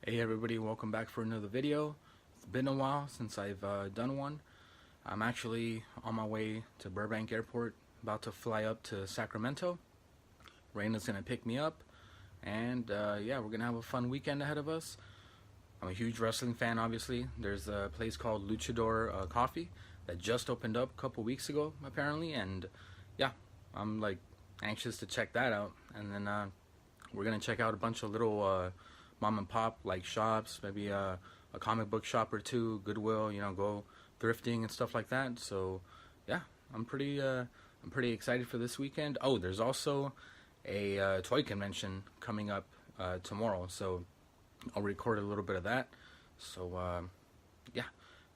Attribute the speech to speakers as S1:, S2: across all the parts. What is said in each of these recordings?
S1: Hey everybody, welcome back for another video. It's been a while since I've done one. I'm actually on my way to Burbank Airport, about to fly up to Sacramento. Rayna's gonna pick me up, and yeah, we're gonna have a fun weekend ahead of us. I'm a huge wrestling fan, obviously. There's a place called Luchador Coffee that just opened up a couple weeks ago, apparently, and yeah, I'm like anxious to check that out. And then we're gonna check out a bunch of little mom and pop like shops, maybe a comic book shop or two, Goodwill, you know, go thrifting and stuff like that. So yeah, I'm pretty excited for this weekend. Oh, there's also a toy convention coming up tomorrow, so I'll record a little bit of that. So yeah,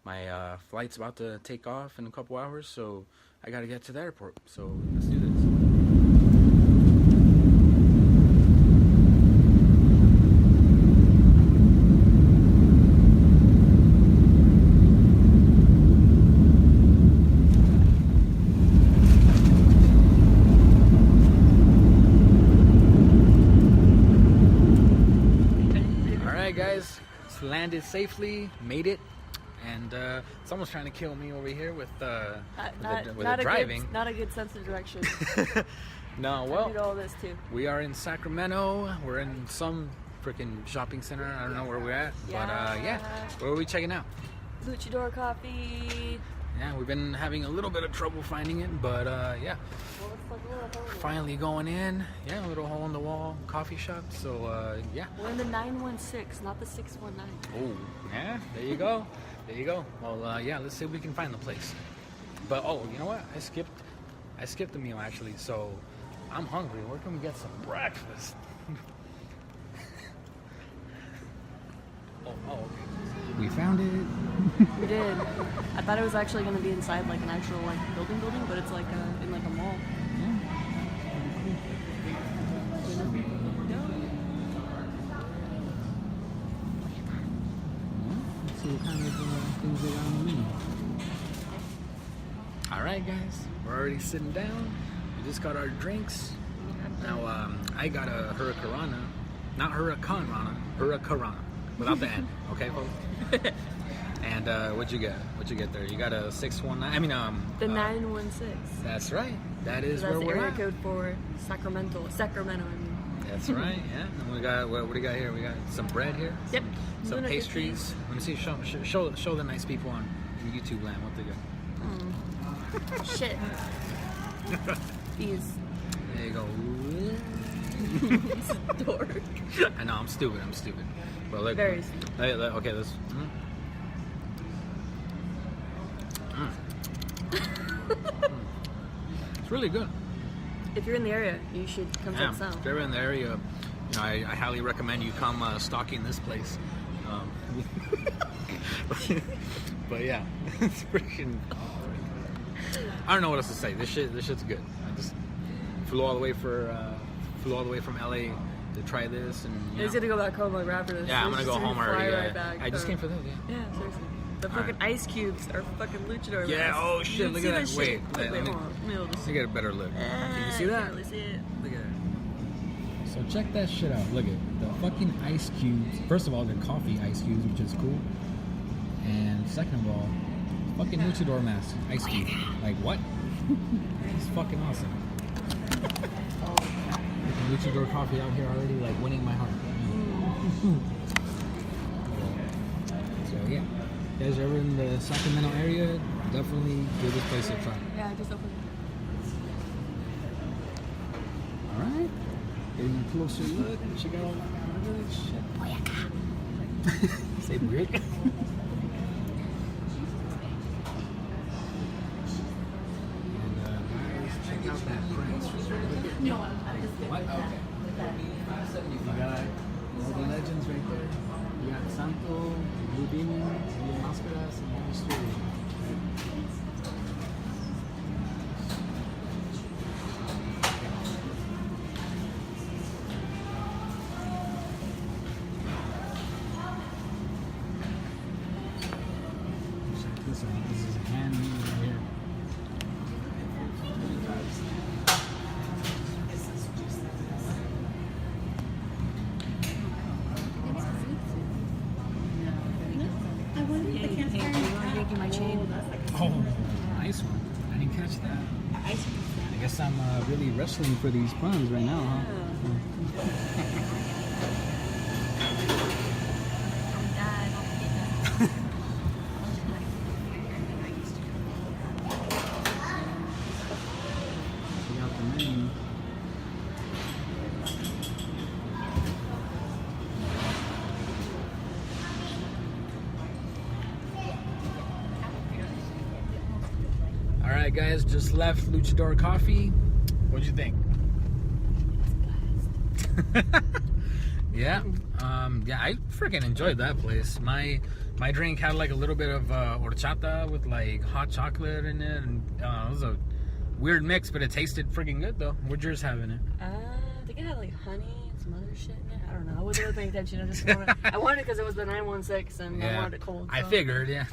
S1: my flight's about to take off in a couple hours, so I gotta get to the airport. So let's do this. Guys, it's landed safely, made it, and it's almost trying to kill me over here with the driving.
S2: Not a good sense of direction.
S1: No, well,
S2: I did all this too.
S1: We are in Sacramento. We're in some freaking shopping center. I don't know where we're at, but yeah, where are we checking out?
S2: Luchador Coffee.
S1: Yeah, we've been having a little bit of trouble finding it, but yeah,
S2: Well, it's like a little hole.
S1: finally going in. Yeah, a little hole in the wall coffee shop. So yeah.
S2: We're in the 916, not the 619.
S1: Oh, yeah, there you go. There you go. Well, yeah, let's see if we can find the place. But, oh, you know what? I skipped a meal, actually, so I'm hungry. Where can we get some breakfast? oh, okay. We found it.
S2: We did. I thought it was actually going to be inside like an actual like building, but it's like in like a mall.
S1: Let's see what kind of things they got on the menu. Alright guys, we're already sitting down. We just got our drinks. Now I got a Hurricanrana. Not Hurricanrana, Hurricanrana. Without the N, okay folks? And what'd you get? What'd you get there? You got a 619, I mean
S2: The 916.
S1: That's right. That is
S2: That's
S1: where
S2: the
S1: we're
S2: area
S1: at.
S2: code for Sacramento, I mean.
S1: That's right, yeah. And we got, what do we got here? We got some bread here.
S2: Yep.
S1: Some
S2: Luna
S1: pastries. Let me see, show the nice people on YouTube land what they got.
S2: Shit. These.
S1: There you go.
S2: Dork.
S1: I know, I'm stupid. But look,
S2: Very stupid.
S1: okay, let's. It's really good.
S2: If you're in the area, you should come check
S1: Yeah,
S2: this out.
S1: if you're in the area, you know, I highly recommend you come stalking this place. But yeah, it's freaking. I don't know what else to say. This shit's good. I just flew all the way from LA to try this, and
S2: He's gonna go back home like after this.
S1: yeah, I'm gonna go home already.
S2: Right
S1: Yeah.
S2: back.
S1: I just came for this. Yeah.
S2: Yeah, seriously. The fucking ice cubes are fucking luchador.
S1: Yeah,
S2: masks.
S1: oh shit,
S2: You
S1: look
S2: see
S1: at that.
S2: this
S1: Wait,
S2: shit?
S1: let me
S2: hold on. Let me hold this.
S1: get a better look. Can you see
S2: I
S1: that?
S2: can't really see it.
S1: Look at it. So check that shit out. Look at the fucking ice cubes. First of all, they're coffee ice cubes, which is cool. And second of all, fucking luchador mask, ice cube. Like what? It's fucking awesome. Luchador coffee out here already like winning my heart. So yeah, if you guys are ever in the Sacramento area, definitely give this place a try.
S2: Yeah, I just opened it.
S1: Alright, getting a closer look. Check out all that shit. Say brick. Check out that price. What? Okay. You got all the legends right there. You got Santo, Blue Demons, Blue Máscaras, and Mystery. Check this out. This is handmade right here.
S3: guess I'm really wrestling for these puns right now, huh? Check out the menu. All right, guys, just left Luchador Coffee. What'd you think? Yeah, I freaking enjoyed that place. My drink had like a little bit of horchata with like hot chocolate in it, and it was a weird mix, but it tasted freaking good though. What'd yours have in it?
S2: I think it had like honey and some other shit in it. I don't know. I wasn't really paying attention. I wanted it because it was the 916 and I wanted it cold. So.
S3: I figured, yeah.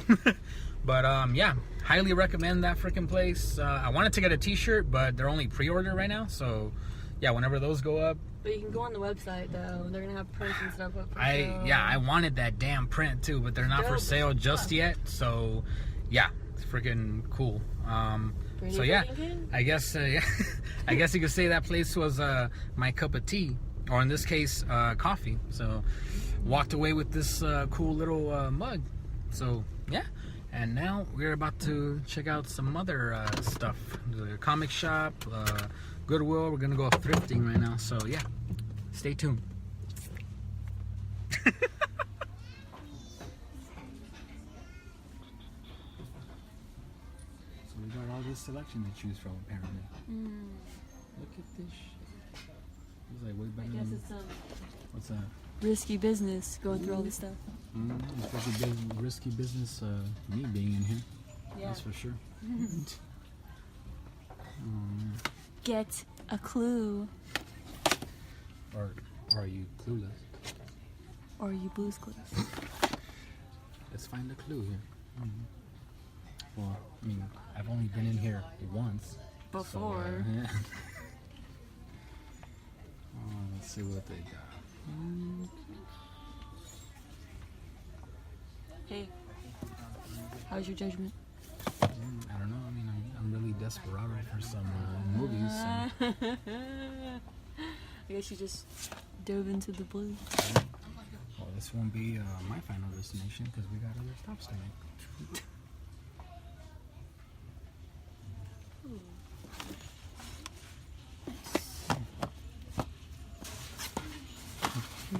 S3: But yeah, highly recommend that freaking place. I wanted to get a t-shirt, but they're only pre-order right now, so yeah, whenever those go up.
S2: But you can go on the website though. They're gonna have prints and stuff up for sale.
S3: I wanted that damn print too, but they're not for sale just yet. So yeah, it's freaking cool. So yeah, I guess yeah, I guess you could say that place was my cup of tea, or in this case, coffee. So walked away with this cool little mug. So yeah. And now we're about to check out some other stuff. The comic shop, Goodwill. We're gonna go thrifting right now. So yeah, stay tuned. So we got all this selection to choose from apparently. Look at this shit. It's like way better than...
S2: It's
S3: What's that?
S2: risky business going through all this stuff.
S3: Especially risky business, me being in here.
S2: Yeah.
S3: That's for sure.
S2: Get a clue.
S3: Or are you clueless?
S2: Or are you Blue's Clues?
S3: Let's find a clue here. Well, I mean, I've only been in here once.
S2: Before.
S3: So, yeah. Let's see what they got.
S2: Hey, how's your judgment?
S3: I don't know. I mean, I'm really desperado for some movies. So.
S2: I guess you just dove into the blue.
S3: Well, this won't be my final destination because we got other stops to make.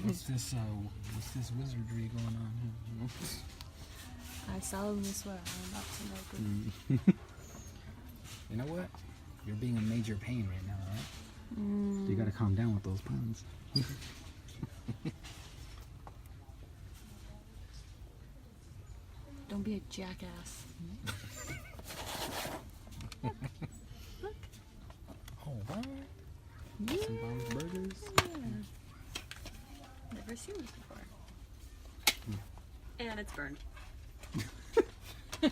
S3: What's this wizardry going on here?
S2: I solemnly swear I'm not to know good.
S3: You know what? You're being a major pain right now, right? So you gotta calm down with those puns.
S2: Don't be a jackass. Look.
S3: Oh, what?
S2: Yeah.
S3: Some Bob's Burgers?
S2: Never seen this before. And it's burned.
S3: We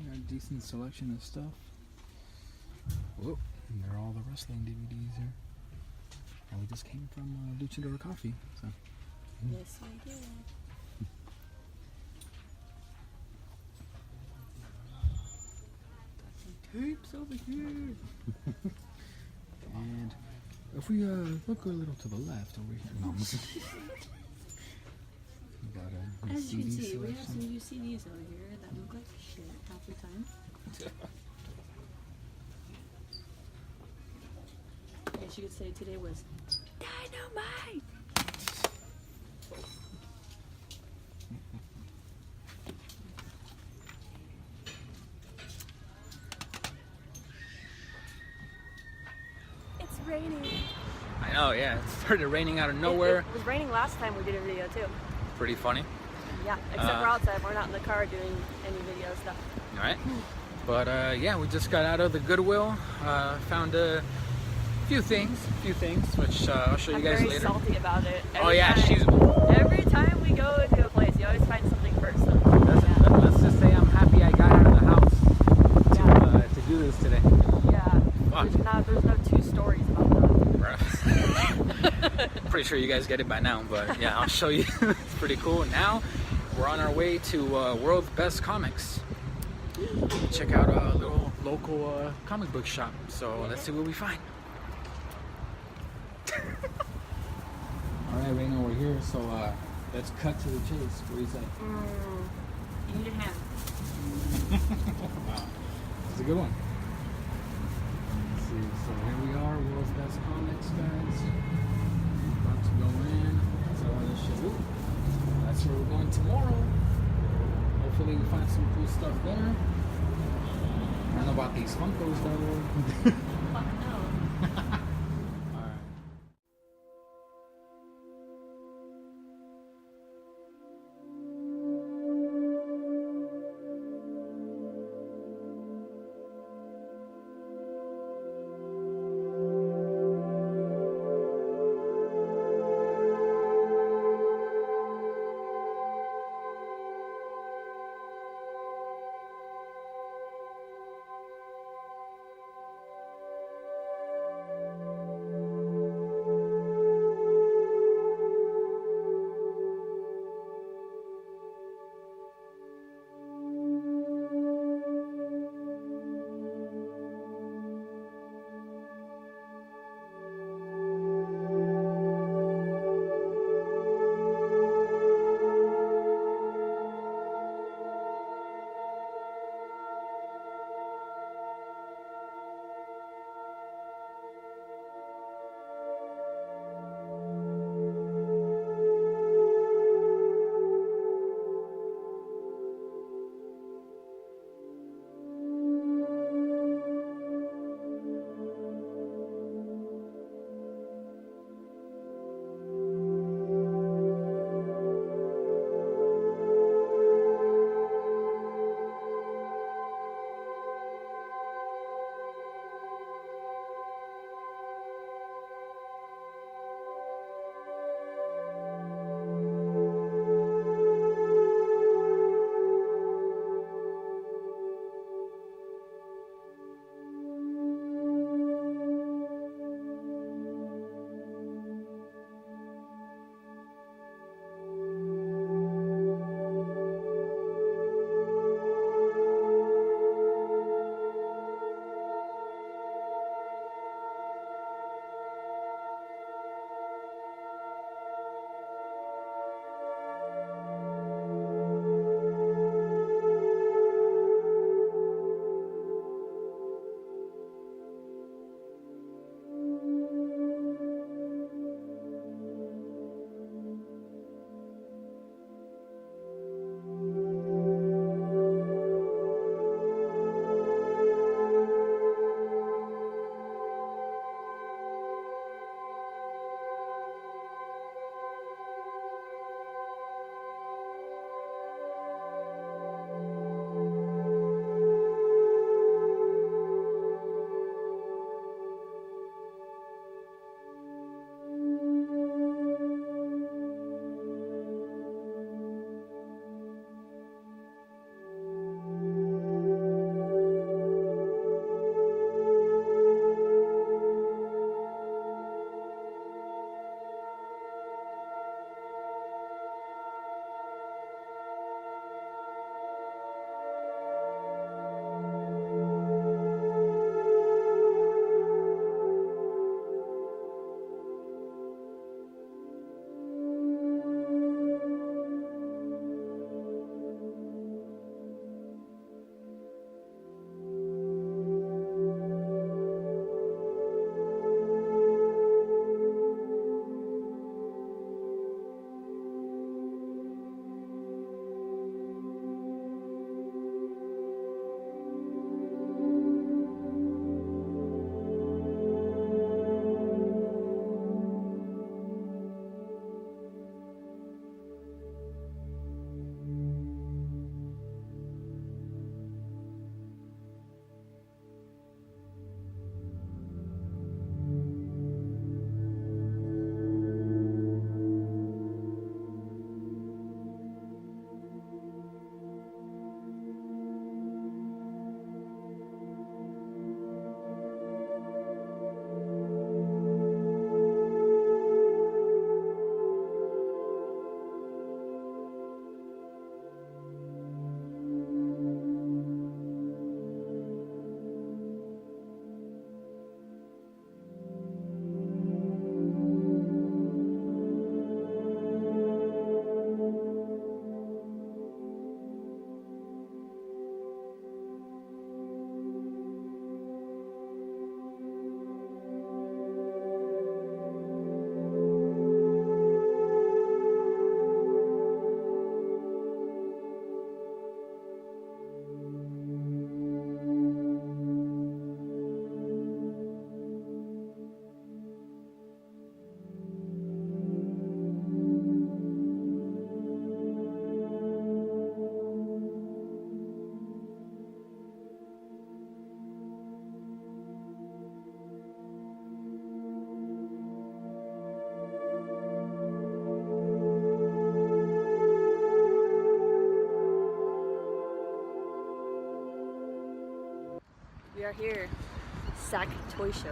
S3: got a decent selection of stuff. Whoa, and they're all the wrestling DVDs here. And we just came from Luchador Coffee, so.
S2: Yes, I did. Tapes over here.
S3: And if we look a little to the left over here, no, we got a
S2: As you
S3: CD
S2: can see, we
S3: selection.
S2: have some new CDs over here that look like shit half the time. I guess you could say today was dynamite. It's raining.
S1: I know, yeah. It started raining out of nowhere.
S2: It was raining last time we did a video too.
S1: Pretty funny.
S2: Yeah, except we're outside. We're not in the car doing any video stuff.
S1: All right. But yeah, we just got out of the Goodwill. Found a few things, which I'll show you guys
S2: I'm very
S1: later.
S2: salty about it.
S1: Oh yeah,
S2: Every time we go into a place, you always find something first. So,
S1: let's just say I'm happy I got out of the house to do this today.
S2: Yeah.
S1: Fuck.
S2: There's no two stories about that.
S1: Pretty sure you guys get it by now, but yeah, I'll show you. It's pretty cool. Now
S3: we're on our way to World's Best Comics. Check out a little local comic book shop. So let's see what we find. Alright, Rayna, we're here, so let's cut to the chase. What do you say?
S2: You need a hat.
S3: Wow. It's a good one. Let's see, so here we are, World's Best Comics, guys. About to go in. That's all this shit. Ooh. That's where we're going tomorrow. Hopefully we find some cool stuff there. I don't know about these Funkos though.
S2: Fuck no. are here. Sac Toy Show.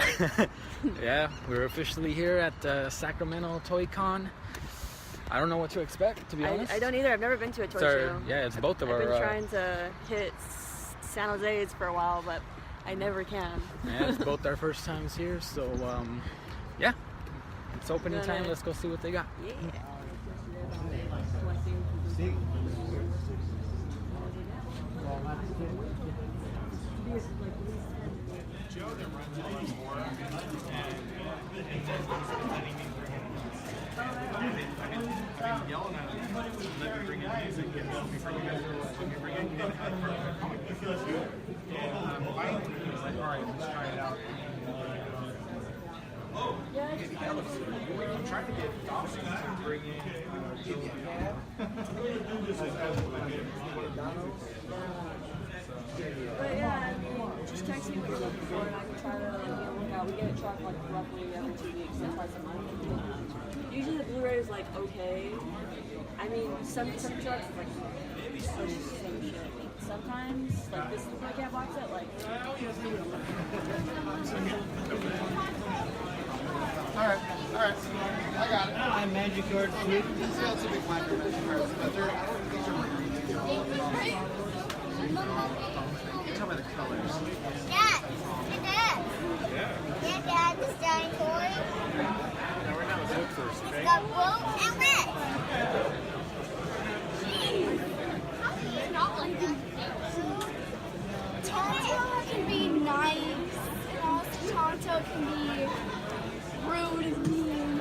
S1: Yeah, we're officially here at Sacramento Toy Con. I don't know what to expect, to be honest.
S2: I don't either. I've never been to a toy show.
S1: Yeah, it's both of our...
S2: I've been trying to hit San Jose's for a while, but I never can.
S1: Yeah, it's both our first times here, so yeah. It's opening time. Let's go see what they got.
S2: Yeah.
S4: I'm trying to get Dawson to bring in
S2: But yeah, I mean, just text me what you're looking for and I can try to look out. We get a truck like roughly every 2 weeks, so twice a month. Usually the Blu-ray is like okay. I mean, some trucks is like same shit. Sometimes, like this Blu-ray cat box set, like.
S4: Alright, I got it. I'm Magic Cards too. These are also big Magic Cards, but these are tell me the colors.
S5: Dad, hey Dad.
S4: Yeah.
S5: Yeah, Dad, this giant toy.
S4: Now we're down at bookstores, okay?
S5: It's got blue and red. Not like that. Tonto can be nice, and also Tonto can be rude and mean.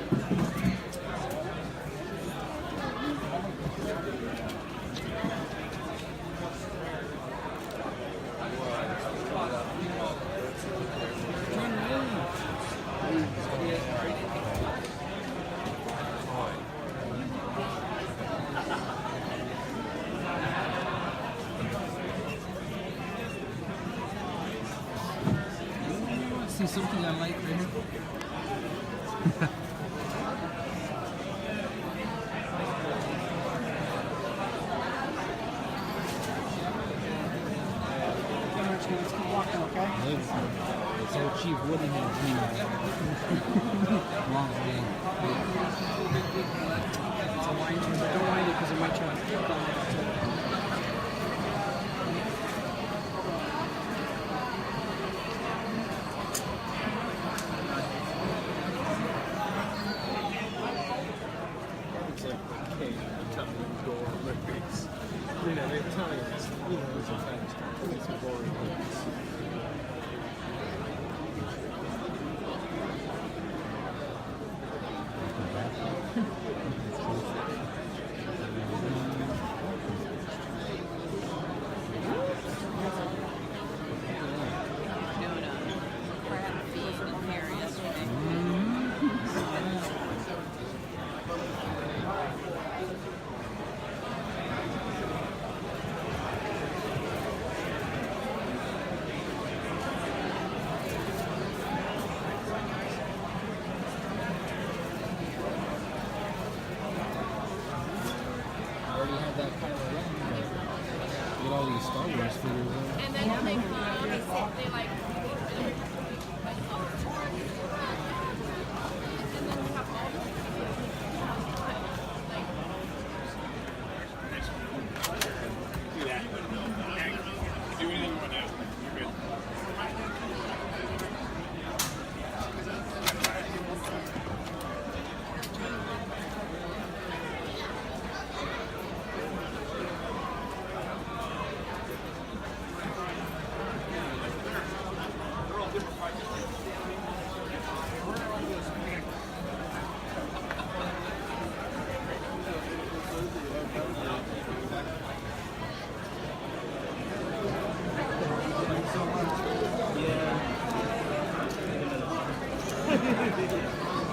S3: See something I like right here? It's all cheap wooden and long way.
S6: Don't mind it because it might try to kick on it. It's like, okay, I'm telling you, go on my face. You know, they're telling us, you know, it's a fact. It's a boring place.
S3: All these Star Wars figures.
S7: And then when they come, they like.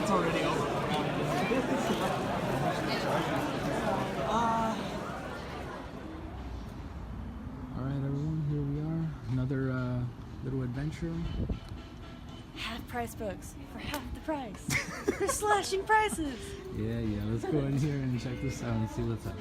S6: It's already over.
S3: Alright everyone, here we are. Another little adventure.
S2: Half price books for half the price. They're slashing prices.
S3: Yeah, let's go in here and check this out and see what's up.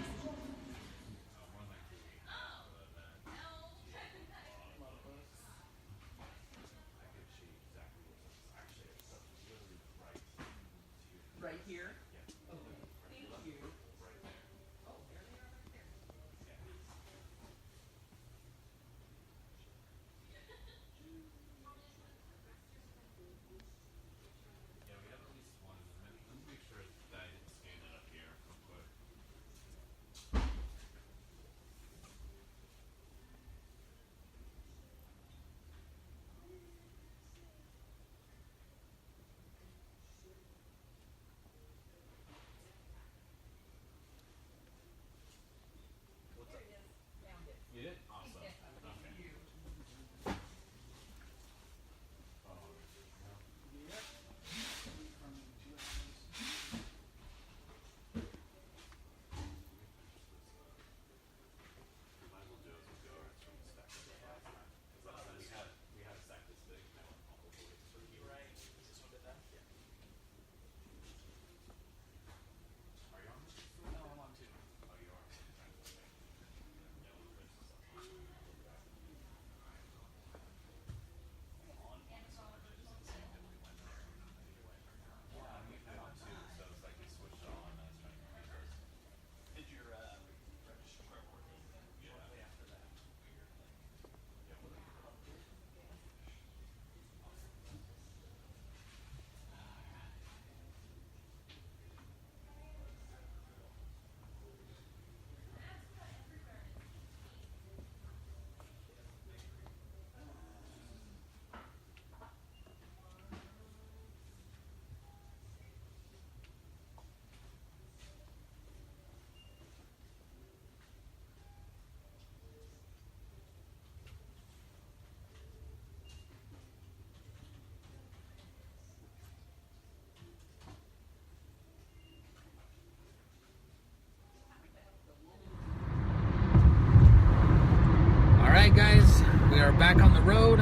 S3: we are back on the road.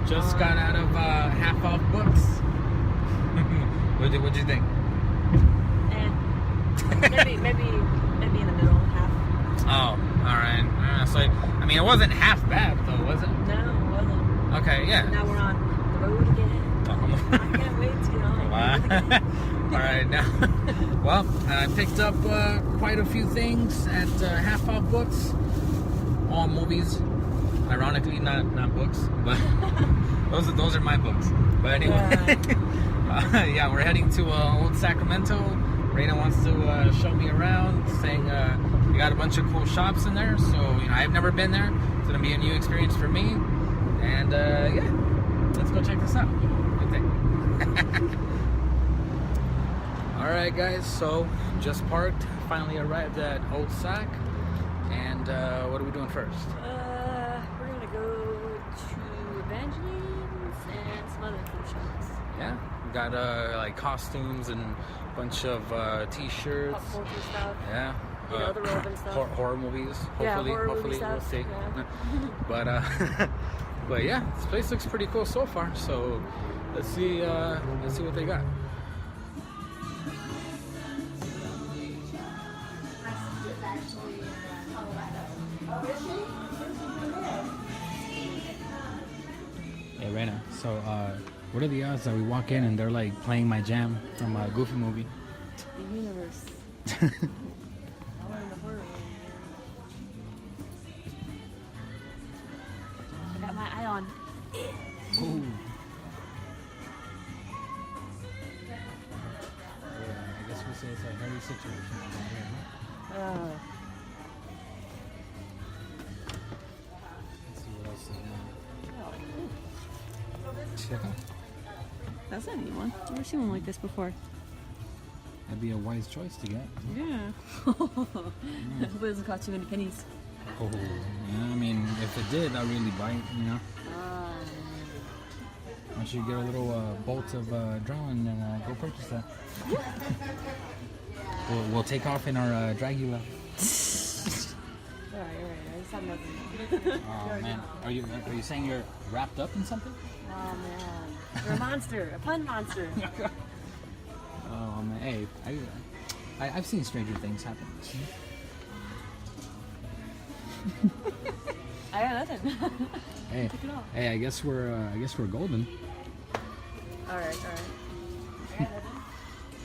S3: Just got out of half off books. What'd you think?
S2: Maybe in the middle, half.
S3: Oh, all right. So I mean, it wasn't half bad though, was it?
S2: No, it wasn't.
S3: Okay, yeah.
S2: Now we're on the road again. I can't wait to get on.
S3: All right, now. Well, I picked up quite a few things at half off books. All movies. Ironically, not books, but those are my books. But anyway, yeah, we're heading to old Sacramento. Rayna wants to show me around, saying we got a bunch of cool shops in there. So I've never been there. It's gonna be a new experience for me. And yeah, let's go check this out. Okay. All right, guys. So just parked. Finally arrived at Old Sac. And what are we doing first?
S2: We're gonna go to Evangeline's and some other food shops.
S3: Yeah, we got like costumes and a bunch of t-shirts.
S2: Pop culture stuff.
S3: Yeah.
S2: The relevant stuff.
S3: Horror movies.
S2: Yeah,
S3: Hopefully,
S2: horror movie
S3: we'll
S2: stuff,
S3: see.
S2: yeah.
S3: But but yeah, this place looks pretty cool so far. So let's see what they got. Hey Rayna, so what are the odds that we walk in and they're like playing my jam from a Goofy movie?
S2: The universe. I got my eye on.
S3: Ooh. Yeah, I guess we say it's a hairy situation over here, huh? Let's see what else is new. Yeah.
S2: That's a neat one. I've never seen one like this before.
S3: That'd be a wise choice to get.
S2: Yeah. Hopefully it doesn't cost too many pennies.
S3: Oh, yeah, I mean, if it did, I'd really buy it, Why don't you get a little bolt of adrenaline and go purchase that? We'll take off in our Dragula.
S2: Alright. I just have nothing.
S3: Oh man, are you saying you're wrapped up in something?
S2: Oh man. You're a monster. A pun monster.
S3: Oh man, hey, I've seen stranger things happen.
S2: I got nothing.
S3: Hey,
S2: Take it off.
S3: hey, I guess we're golden.
S2: Alright.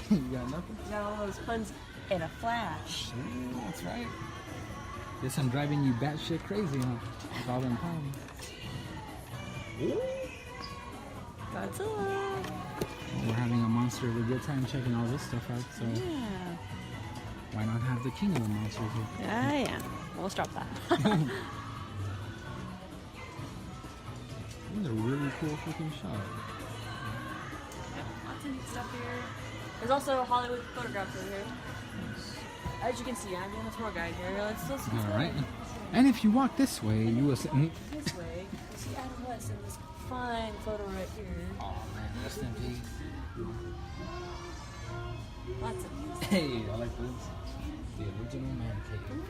S3: You got nothing?
S2: Got all those puns in a flash.
S3: Yeah, that's right. Guess I'm driving you batshit crazy, huh? With all them puns.
S2: Godzilla.
S3: Well, we're having a monster of a good time checking all this stuff out, so
S2: Yeah.
S3: why not have the king of the monsters here?
S2: Yeah. Well, let's drop that.
S3: This is a really cool freaking shop.
S2: Lots of neat stuff here. There's also Hollywood photographs over here. As you can see, I'm doing a tour guide here. Let's go.
S3: All right. And if you walk this way, you will see.
S2: This way. You see Adam West in this fine photo right here.
S3: Oh man, rest in peace.
S2: Lots of these.
S3: Hey, I like this. The original man cave.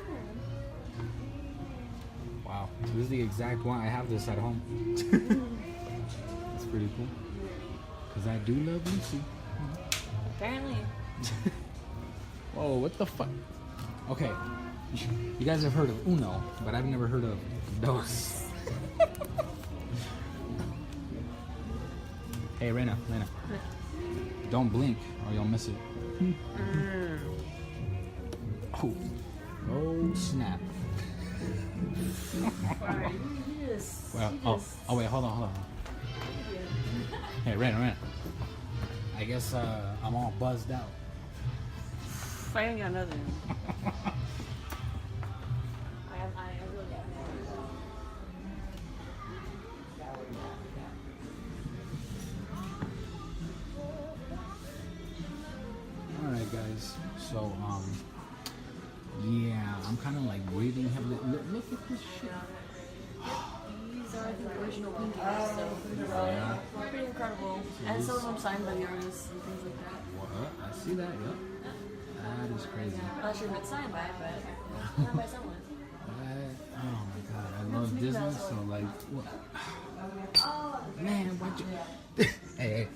S3: Wow, this is the exact one. I have this at home. It's pretty cool. Cause I do love Lucy.
S2: Apparently.
S3: Whoa, what the fuck? Okay, you guys have heard of Uno, but I've never heard of Dos. Hey, Rayna. Don't blink or you'll miss it. Oh, snap. Well, oh wait, hold on. Hey, Rayna. I guess I'm all buzzed out.
S2: I ain't got another one. I really got
S3: Alright guys, so yeah, I'm kind of like waiting heavily. Look at this shit.
S2: These are the original paintings, so
S3: Yeah.
S2: pretty incredible. And some of them signed by the artists and things like that.
S3: What? I see that, yep. That is crazy.
S2: I'm not sure if it's signed by, but signed by someone.
S3: Oh my god. I love Disney, so like, what? Man, why'd you? Hey,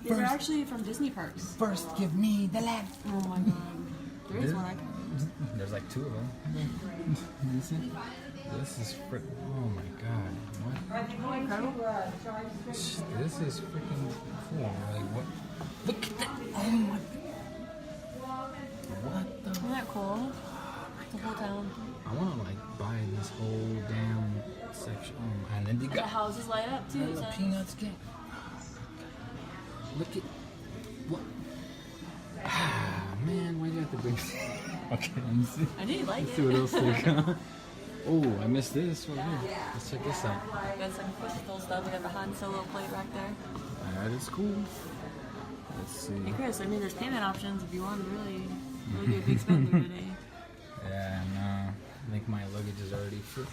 S2: These are actually from Disney parks.
S3: first give me the land.
S2: Oh my god. There is one.
S3: There's like 2 of them. You see? This is oh my god, what?
S2: Incredible.
S3: This is freaking cool. Like, what? Look at that! Oh my! What the?
S2: Isn't that cool? The whole town.
S3: I want to like buy this whole damn section. Oh, and then they
S2: The
S3: got
S2: houses light up too.
S3: the
S2: So.
S3: peanuts game. Look at what? Ah, man, why do you have to bring? Okay, let me see.
S2: I knew you like
S3: Let's
S2: it.
S3: see what else they got. Oh, I missed this right here. Let's check this out.
S2: Got some crystal stuff. We got the Han Solo plate back there.
S3: That is cool. Let's see.
S2: Hey Chris, I mean there's payment options if you want to really be a big spender today.
S3: Yeah, no. I think my luggage is already full.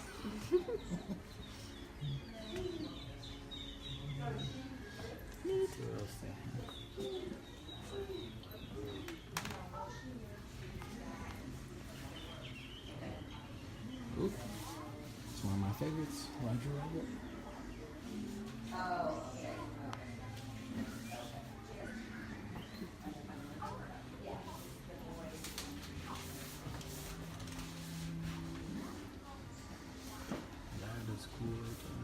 S3: Let's see what else they have. Oop. It's one of my favorites. Roger Rabbit. That is cool right there.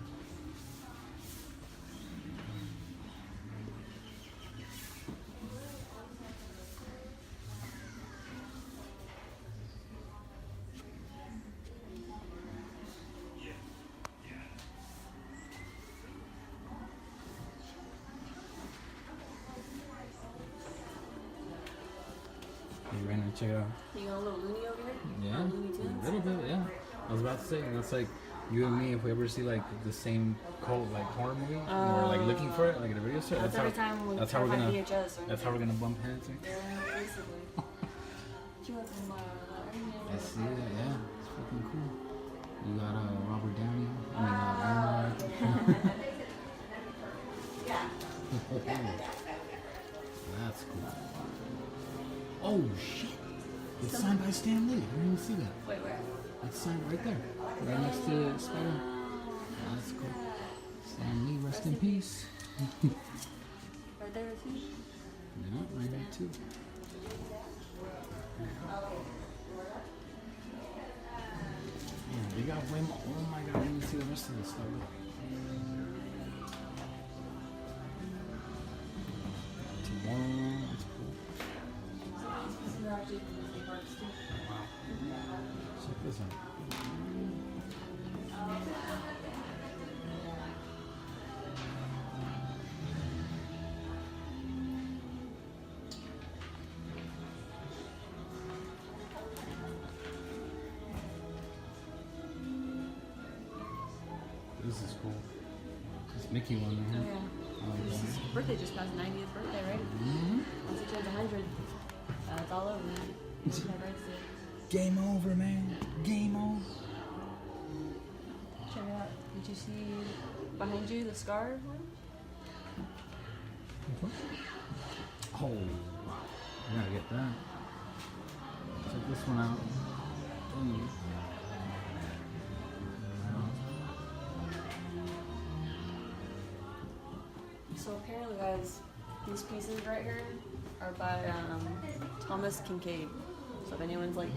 S3: Hey, Rayna, check it out.
S2: You got a little loony over here?
S3: Yeah,
S2: Looney Tunes?
S3: a little bit, yeah. I was about to say, that's like you and me, if we ever see like the same cult like horror movie, and we're like looking for it, like at a video store,
S2: That's every time we
S3: that's
S2: try
S3: how
S2: to
S3: we're
S2: find
S3: gonna,
S2: VHS, right?
S3: that's how we're gonna bump heads. Right?
S2: Yeah, basically. You want some,
S3: I see it, yeah, it's fucking cool. You got Robert Downey, I mean, that's cool. Oh shit! It's signed by Stan Lee. I didn't even see that.
S2: Wait, where?
S3: It's signed right there, right next to Spider. That's cool. Stan Lee, rest in peace.
S2: Right there is he?
S3: Yeah, right there too. Yeah, they got way more. Oh my god, I didn't see the rest of this stuff. Tomorrow, that's cool.
S2: This is actually from Disney parks too.
S3: Check this out. This is cool. This Mickey one right here.
S2: Yeah.
S3: I like that.
S2: His birthday just passed, 90th birthday, right?
S3: Mm-hmm.
S2: Once he turns 100, it's all over. He's my birthday.
S3: Game over, man. Game over.
S2: Check it out. Did you see behind you the scar one?
S3: Oh, I gotta get that. Check this one out. Ooh.
S2: So apparently, guys, these pieces right here are by Thomas Kincaid. So if anyone's like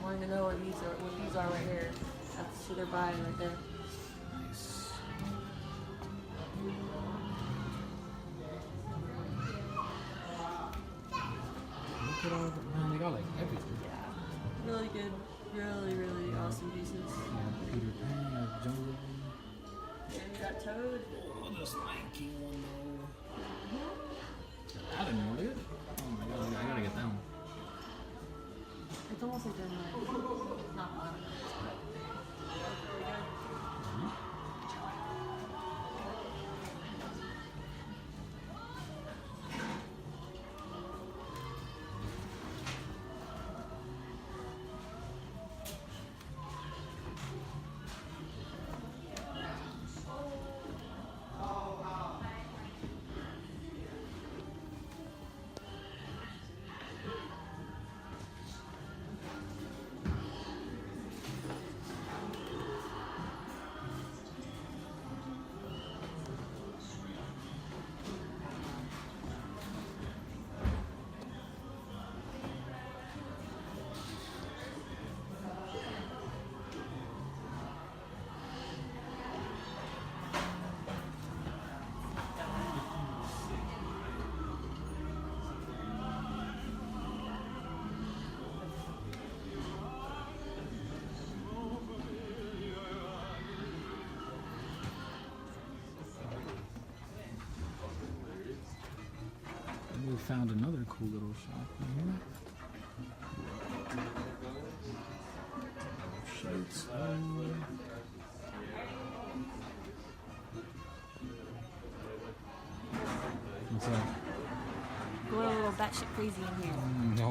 S2: wanting to know what these are right here, that's who they're buying right there.
S3: Nice. Look at all the, man, they got like everything.
S2: Yeah, really good, really awesome pieces.
S3: Yeah, Peter Pan, Jungle.
S2: And we got Toad.
S3: Oh, the Spanky one though. I didn't know it. Oh my god, I gotta get that one.
S2: It's almost like they're not modern, but really good.
S3: We found another cool little shop in here. Shirts. What's up?
S2: Going a little batshit crazy in here.
S3: No.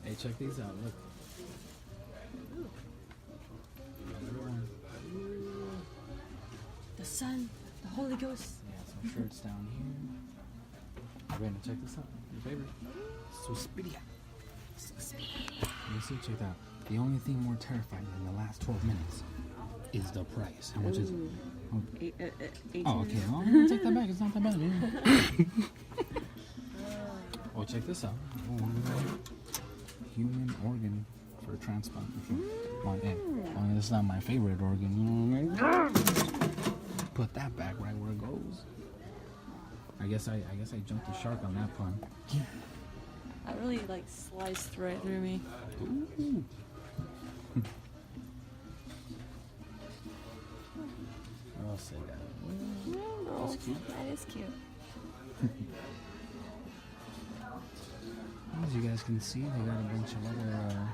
S3: Hey, check these out. Look.
S2: The sun, the Holy Ghost.
S3: Yeah, some shirts down here. Rayna, check this out. Your favorite. Suspiria. Let me see, check that out. The only thing more terrifying in the last 12 minutes is the price. How much is it? Oh,
S2: 18.
S3: oh okay. Well, take that back. It's not that bad. Yeah. Oh, check this out. Oh, human organ for a transplant. Well, this is not my favorite organ. You know what I mean? Put that back right where it goes. I guess I jumped the shark on that pun.
S2: That really like sliced right through me.
S3: Ooh. I'll say that.
S2: That's cute. That is cute.
S3: As you guys can see, they got a bunch of other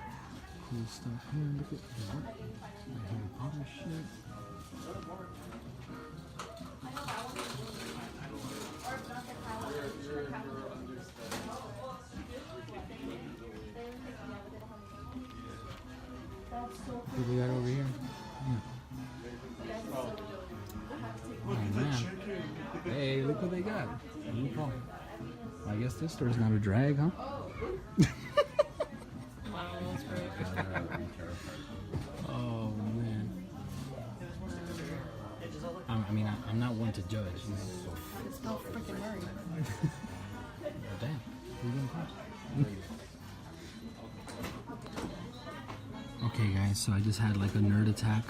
S3: cool stuff here. Look at that. Harry Potter shit. What do we got over here? Yeah. Oh man. Hey, look what they got. I guess this store's not a drag, huh?
S2: Wow, that's great.
S3: Oh man. I'm not one to judge.
S2: It's not freaking Murray.
S3: Oh, damn. Who you gonna call? Okay guys, so I just had like a nerd attack.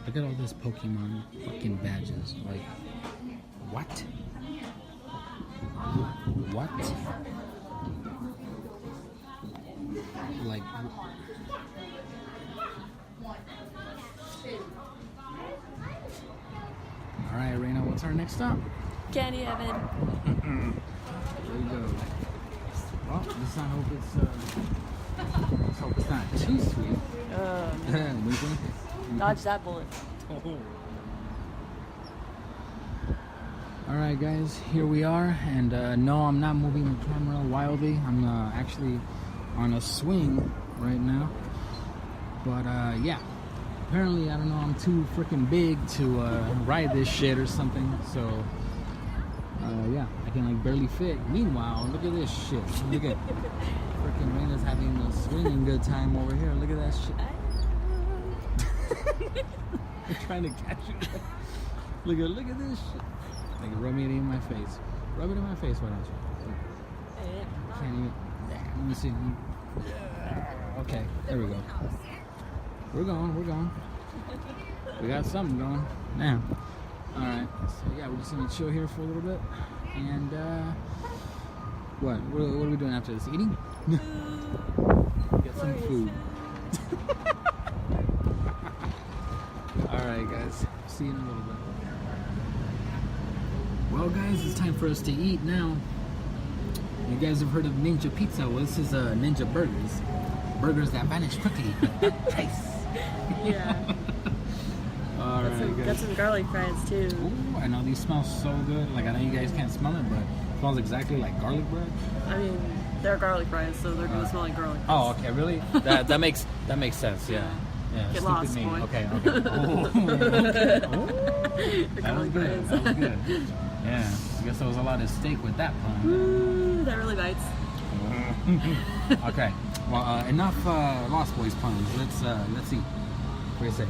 S3: Look at all this Pokemon fucking badges. Like, what? What? Like, alright Rayna, what's our next stop?
S2: Candy Heaven.
S3: There you go. Well, let's not hope let's hope it's not too sweet. Winking.
S2: Dodge that bullet.
S3: Alright guys, here we are, and no, I'm not moving the camera wildly. I'm actually on a swing right now. But yeah, apparently, I don't know, I'm too freaking big to ride this shit or something, so yeah, I can like barely fit. Meanwhile, look at this shit. Look at freaking Rayna's having a swinging good time over here. Look at that shit. I'm trying to catch it. Look at this shit. Like, rub it in my face. Rub it in my face, why don't you? Can't even. Let me see. Okay, there we go. We're going. We got something going now. Alright, so yeah, we're just gonna chill here for a little bit. And, what are we doing after this? Eating? Get some food. Alright, guys. See you in a little bit. Well, guys, it's time for us to eat now. You guys have heard of Ninja Pizza. Well, this is Ninja Burgers. Burgers that vanish quickly. Trace.
S2: Yeah.
S3: Alright, guys.
S2: Got some garlic fries too.
S3: Ooh, I know these smell so good. Like, I know you guys can't smell it, but it smells exactly like garlic bread.
S2: I mean, they're garlic fries, so they're gonna smell like garlic.
S3: Oh, okay, really? that makes sense. Yeah. Yeah.
S2: Get
S3: stupid
S2: lost,
S3: me.
S2: boy.
S3: Okay. Oh, okay. Oh. That was good. That was good. Yeah. I guess there was a lot of steak with that pun.
S2: Ooh, that really bites.
S3: Okay. Well, enough Lost Boys puns. Let's eat. What do you say?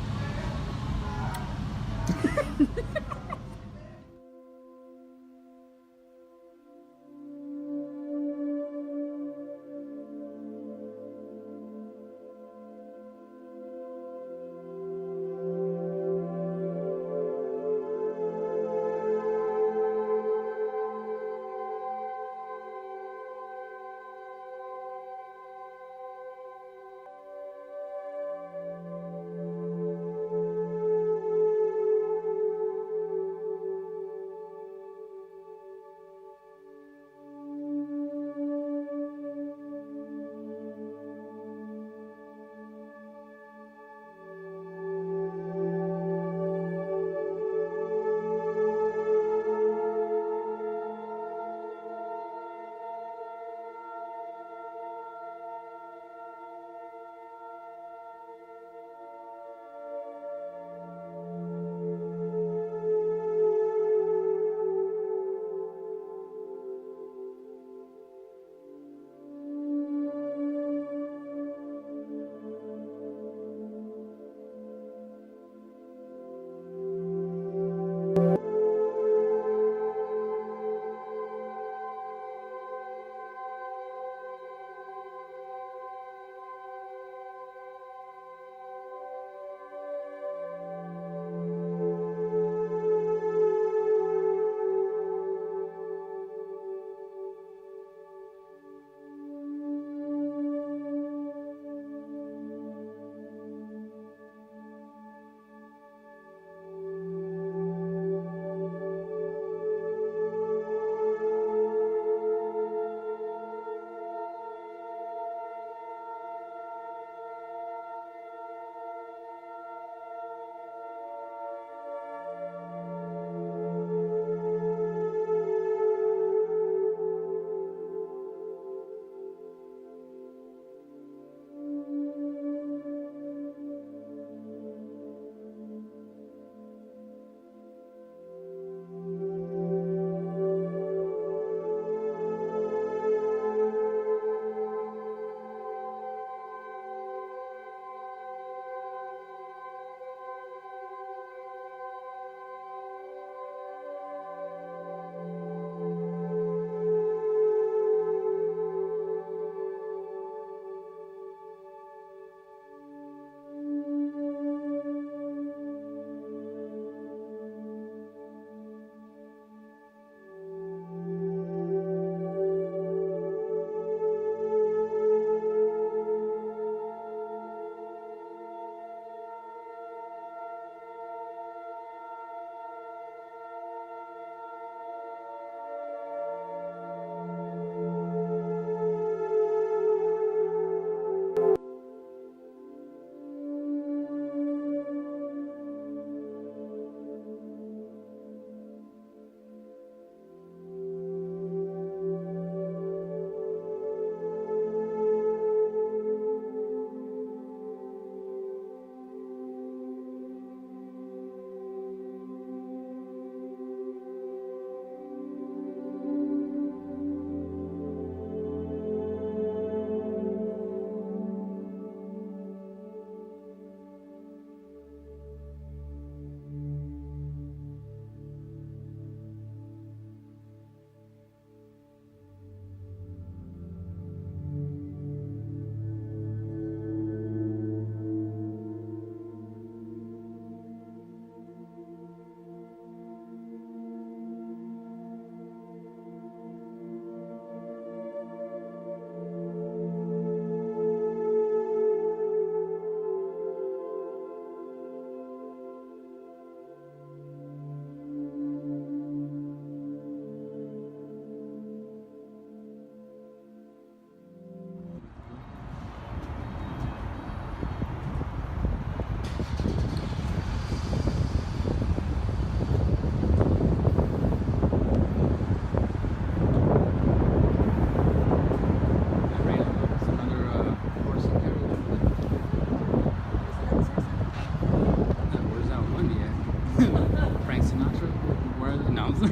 S3: pause.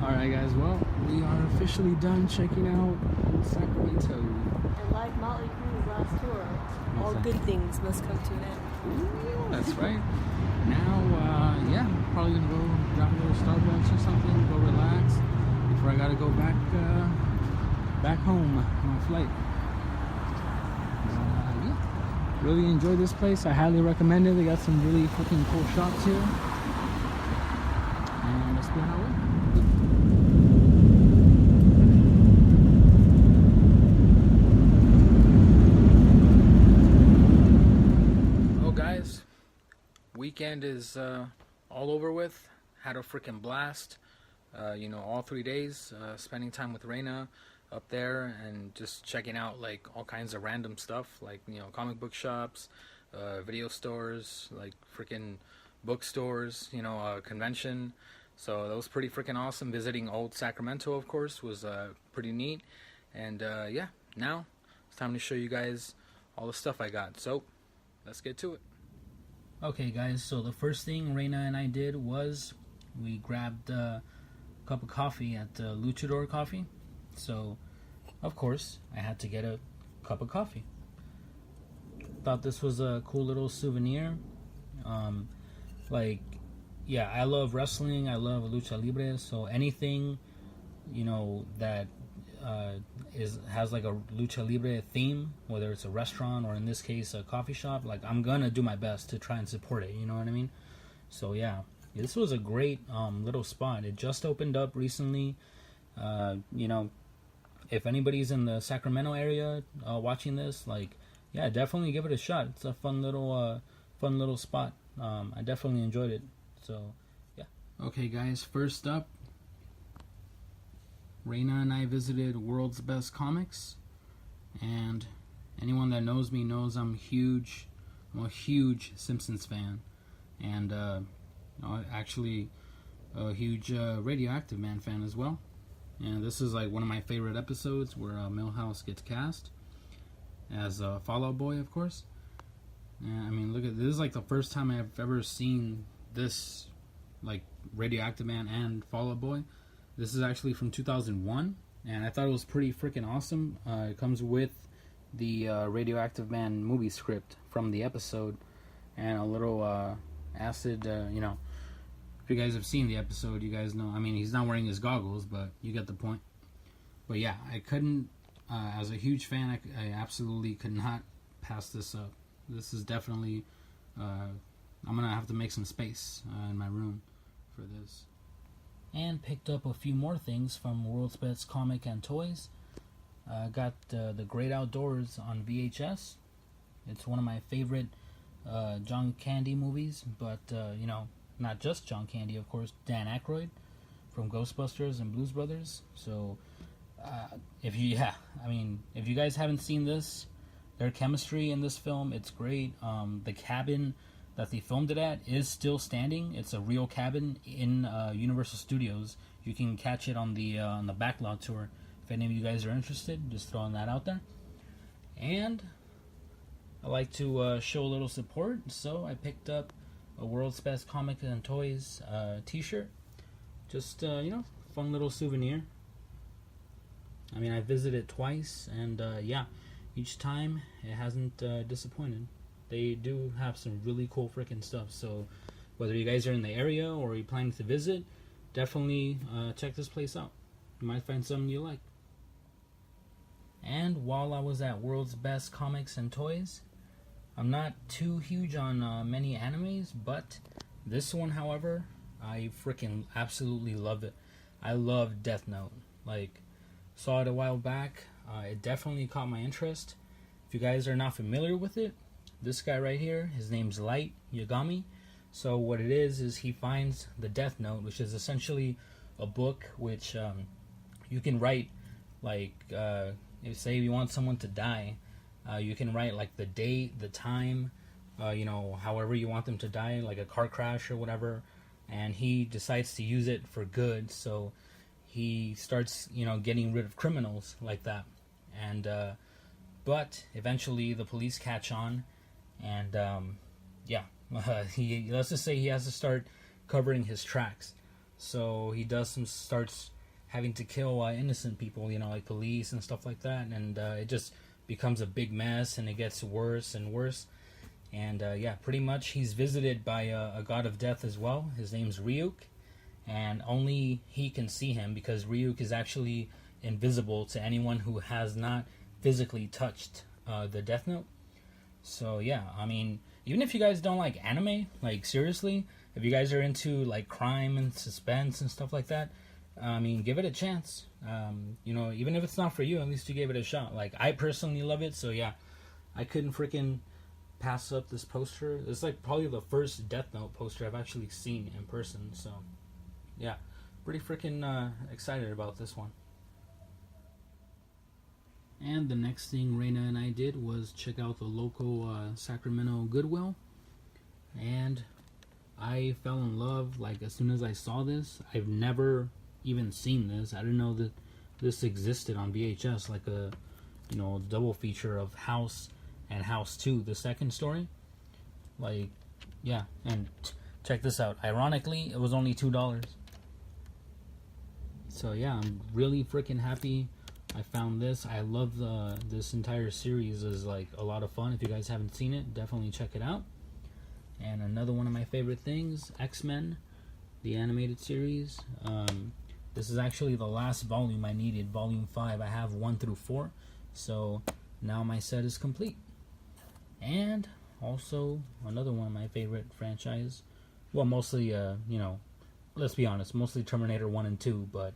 S3: Alright guys, well, we are officially done checking out Sacramento.
S2: And like Motley Crue's last tour, all
S3: that?
S2: good things must come to an end.
S3: Ooh, that's right. Now, yeah, probably gonna go grab a little Starbucks or something, go relax before I gotta go back home on my flight. Yeah, really enjoyed this place. I highly recommend it. They got some really fucking cool shops here. And let's be on our way.
S1: Well, guys, weekend is all over with. Had a freaking blast. You know, all 3 days spending time with Rayna up there and just checking out like all kinds of random stuff, like, you know, comic book shops, video stores, like freaking bookstores, you know, convention. So that was pretty freaking awesome. Visiting old Sacramento, of course, was pretty neat. And yeah, now it's time to show you guys all the stuff I got. So let's get to it.
S3: Okay guys, so the first thing Rayna and I did was we grabbed a cup of coffee at Luchador Coffee. So of course I had to get a cup of coffee. Thought this was a cool little souvenir. Like, yeah, I love wrestling, I love lucha libre, so anything, you know, that has like a lucha libre theme, whether it's a restaurant or in this case a coffee shop, like I'm gonna do my best to try and support it, you know what I mean? So yeah, this was a great little spot. It just opened up recently. You know, if anybody's in the Sacramento area watching this, like, yeah, definitely give it a shot. It's a fun little spot. I definitely enjoyed it. So yeah. Okay guys, first up, Rayna and I visited World's Best Comics, and anyone that knows me knows I'm a huge Simpsons fan, and actually a huge Radioactive Man fan as well. And this is like one of my favorite episodes where Milhouse gets cast as Fall Out Boy, of course. And I mean, look at this, is like the first time I've ever seen this, like Radioactive Man and Fall Out Boy. This is actually from 2001, and I thought it was pretty freaking awesome. It comes with the Radioactive Man movie script from the episode, and a little acid, you know, if you guys have seen the episode, you guys know, I mean, he's not wearing his goggles, but you get the point. But yeah, I couldn't, as a huge fan, I absolutely could not pass this up. This is definitely, I'm going to have to make some space in my room for this. And picked up a few more things from World's Best Comic and Toys. Got The Great Outdoors on VHS. It's one of my favorite John Candy movies, but, you know, not just John Candy, of course, Dan Aykroyd from Ghostbusters and Blues Brothers. So, if you guys haven't seen this, their chemistry in this film, it's great. The cabin that they filmed it at is still standing. It's a real cabin in Universal Studios. You can catch it on the backlot tour. If any of you guys are interested, just throwing that out there. And I like to show a little support, so I picked up a World's Best Comics and Toys t-shirt. Just, you know, fun little souvenir. I mean, I visited twice, and yeah, each time it hasn't disappointed. They do have some really cool freaking stuff, so whether you guys are in the area or you're planning to visit, definitely check this place out. You might find something you like. And while I was at World's Best Comics and Toys, I'm not too huge on many animes, but this one, however, I freaking absolutely love it. I love Death Note. Like, saw it a while back. It definitely caught my interest. If you guys are not familiar with it, this guy right here, his name's Light Yagami. So what it is he finds the Death Note, which is essentially a book which you can write, like, say you want someone to die, you can write like the date, the time, you know, however you want them to die, like a car crash or whatever, and he decides to use it for good. So he starts, you know, getting rid of criminals like that, and but eventually the police catch on, and yeah, let's just say he has to start covering his tracks. So he starts having to kill innocent people, you know, like police and stuff like that, and it just becomes a big mess, and it gets worse and worse. And yeah, pretty much he's visited by a god of death as well. His name's Ryuk, and only he can see him because Ryuk is actually invisible to anyone who has not physically touched the Death Note. So yeah, I mean, even if you guys don't like anime, like seriously, if you guys are into like crime and suspense and stuff like that, I mean, give it a chance. You know, even if it's not for you, at least you gave it a shot. Like, I personally love it, so yeah, I couldn't freaking pass up this poster. It's like probably the first Death Note poster I've actually seen in person, so yeah, pretty freaking excited about this one. And the next thing Rayna and I did was check out the local Sacramento Goodwill, and I fell in love like as soon as I saw this. I've never even seen this. I didn't know that this existed on VHS, like a, you know, double feature of House and House 2, the second story. Like, yeah, and check this out. Ironically, it was only $2. So yeah, I'm really freaking happy I found this. I love this entire series is like a lot of fun. If you guys haven't seen it, definitely check it out. And another one of my favorite things, X-Men, the animated series. This is actually the last volume I needed, volume 5. I have 1 through 4, so now my set is complete. And also another one of my favorite franchise. Well, mostly, you know, let's be honest, mostly Terminator 1 and 2, but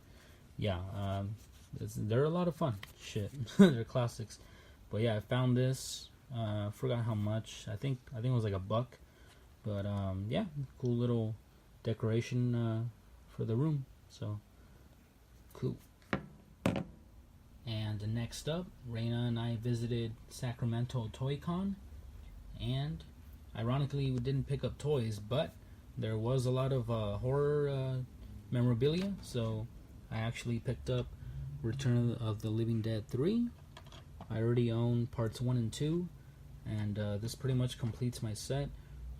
S3: yeah, they're a lot of fun. Shit, they're classics. But yeah, I found this. Forgot how much. I think it was like $1. But yeah, cool little decoration for the room. So cool. And next up, Rayna and I visited Sacramento Toy Con, and ironically, we didn't pick up toys, but there was a lot of horror memorabilia. So I actually picked up Return of the Living Dead 3. I already own parts 1 and 2, and this pretty much completes my set.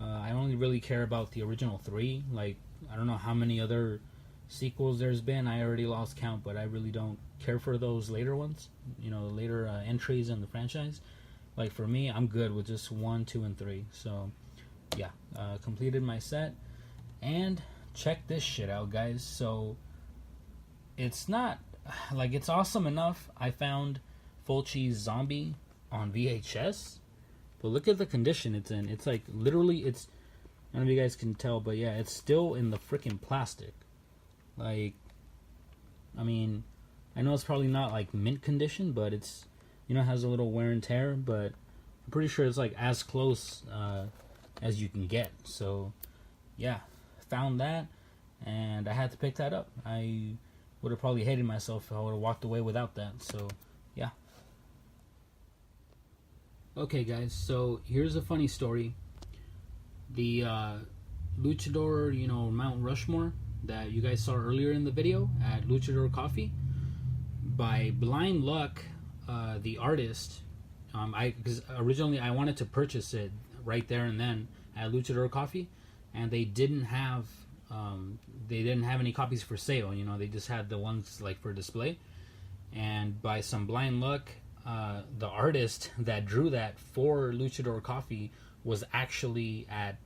S3: I only really care about the original 3. Like, I don't know how many other sequels there's been. I already lost count, but I really don't care for those later ones. You know, later entries in the franchise. Like, for me, I'm good with just 1, 2, and 3. So, yeah, completed my set. And check this shit out, guys. So, it's not... like, it's awesome enough. I found Fulci's Zombie on VHS, but look at the condition it's in. It's like, literally, it's, I don't know if you guys can tell, but yeah, it's still in the freaking plastic. Like, I mean, I know it's probably not like mint condition, but it's, you know, has a little wear and tear, but I'm pretty sure it's like as close as you can get. So yeah, found that, and I had to pick that up. I would have probably hated myself if I would have walked away without that. So yeah. Okay guys, so here's a funny story. The Luchador, you know, Mount Rushmore that you guys saw earlier in the video at Luchador Coffee, by blind luck, the artist, because originally I wanted to purchase it right there and then at Luchador Coffee, and they didn't have any copies for sale. You know, they just had the ones like for display. And by some blind luck, the artist that drew that for Luchador Coffee was actually at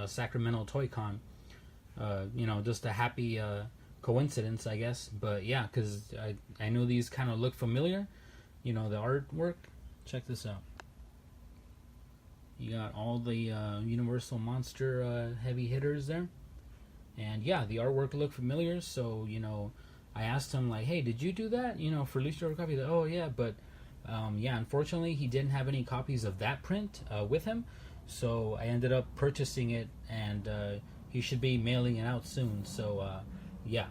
S3: Sacramento Toy Con. You know, just a happy coincidence, I guess. But yeah, because I knew these kind of look familiar. You know, the artwork. Check this out. You got all the Universal Monster heavy hitters there. And yeah, the artwork looked familiar. So, you know, I asked him, like, hey, did you do that? You know, for Luchador Coffee? Like, oh, yeah, but yeah, unfortunately, he didn't have any copies of that print with him. So I ended up purchasing it, and he should be mailing it out soon. So yeah,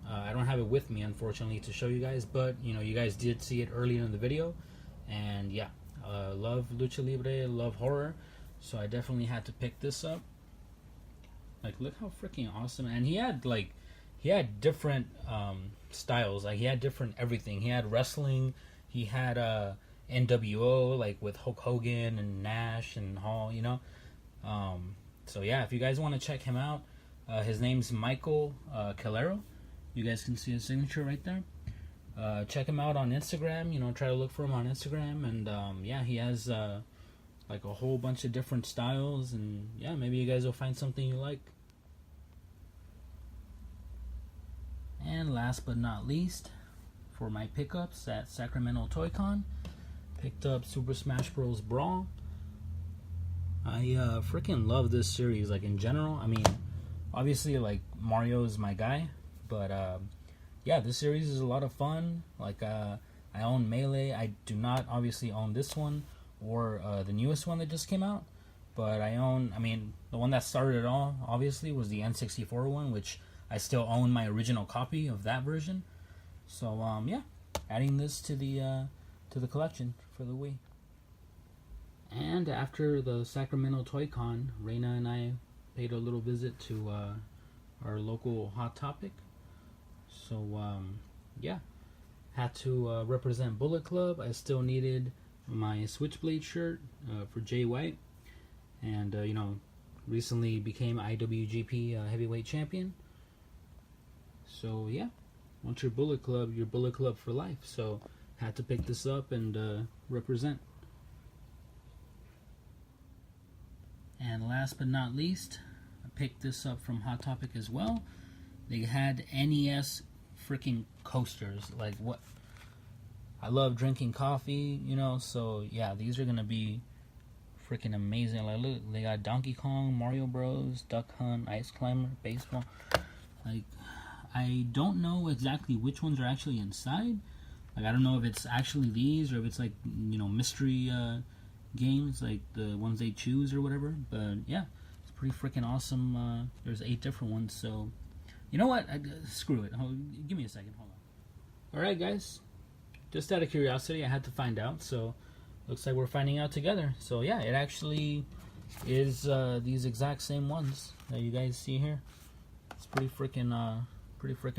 S3: I don't have it with me, unfortunately, to show you guys, but you know, you guys did see it earlier in the video. And yeah, love Lucha Libre, love horror, so I definitely had to pick this up. Like, look how freaking awesome. And he had different styles. Like, he had different everything. He had wrestling, he had NWO, like with Hulk Hogan and Nash and Hall, you know. So yeah, if you guys want to check him out, His name's Michael Calero. You guys can see his signature right there. Check him out on Instagram. You know, try to look for him on Instagram, and yeah, he has like a whole bunch of different styles, and yeah, maybe you guys will find something you like. And last but not least, for my pickups at Sacramento Toy Con, picked up Super Smash Bros. Brawl. I freaking love this series, like in general. I mean, obviously, like Mario is my guy, but yeah, this series is a lot of fun. Like I own Melee. I do not obviously own this one or the newest one that just came out, but I mean, the one that started it all obviously was the N64 one, which I still own my original copy of that version. So yeah, adding this to the collection for the Wii. And after the Sacramento Toy Con, Rayna and I paid a little visit to our local Hot Topic. So yeah, had to represent Bullet Club. I still needed my Switchblade shirt for Jay White, and you know, recently became IWGP heavyweight champion. So yeah, once you're Bullet Club for life. So had to pick this up and represent. And last but not least, I picked this up from Hot Topic as well. They had NES freaking coasters. Like, what? I love drinking coffee, you know, so yeah, these are gonna be freaking amazing. Like, look, they got Donkey Kong, Mario Bros, Duck Hunt, Ice Climber, Baseball. Like, I don't know exactly which ones are actually inside. Like, I don't know if it's actually these or if it's like, you know, mystery games, like the ones they choose or whatever. But yeah, it's pretty freaking awesome. There's 8 different ones, so you know what? Screw it. Give me a second. Hold on. Alright, guys. Just out of curiosity, I had to find out. So, looks like we're finding out together. So yeah, it actually is these exact same ones that you guys see here. It's pretty freaking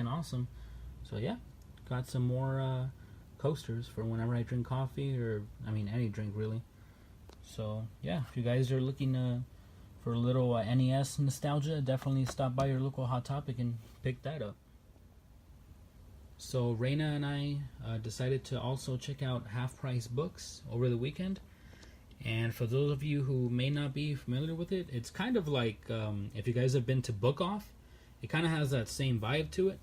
S3: awesome. So yeah, got some more coasters for whenever I drink coffee, or I mean any drink really. So yeah, if you guys are looking for a little NES nostalgia, definitely stop by your local Hot Topic and pick that up. So Rayna and I decided to also check out Half Price Books over the weekend. And for those of you who may not be familiar with it, it's kind of like if you guys have been to Book Off, it kind of has that same vibe to it.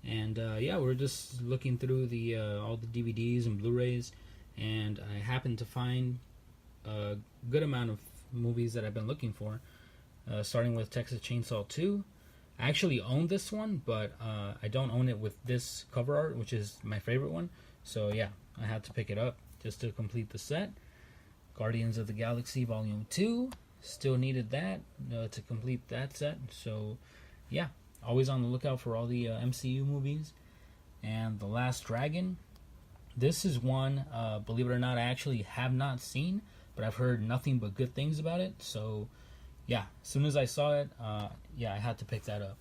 S3: And yeah, we're just looking through the all the DVDs and Blu-rays, and I happened to find a good amount of movies that I've been looking for, starting with Texas Chainsaw 2. I actually own this one, but I don't own it with this cover art, which is my favorite one. So yeah, I had to pick it up just to complete the set. Guardians of the Galaxy Volume 2, still needed that to complete that set. So yeah, always on the lookout for all the MCU movies. And The Last Dragon. This is one, believe it or not, I actually have not seen, but I've heard nothing but good things about it. So yeah, as soon as I saw it, yeah, I had to pick that up.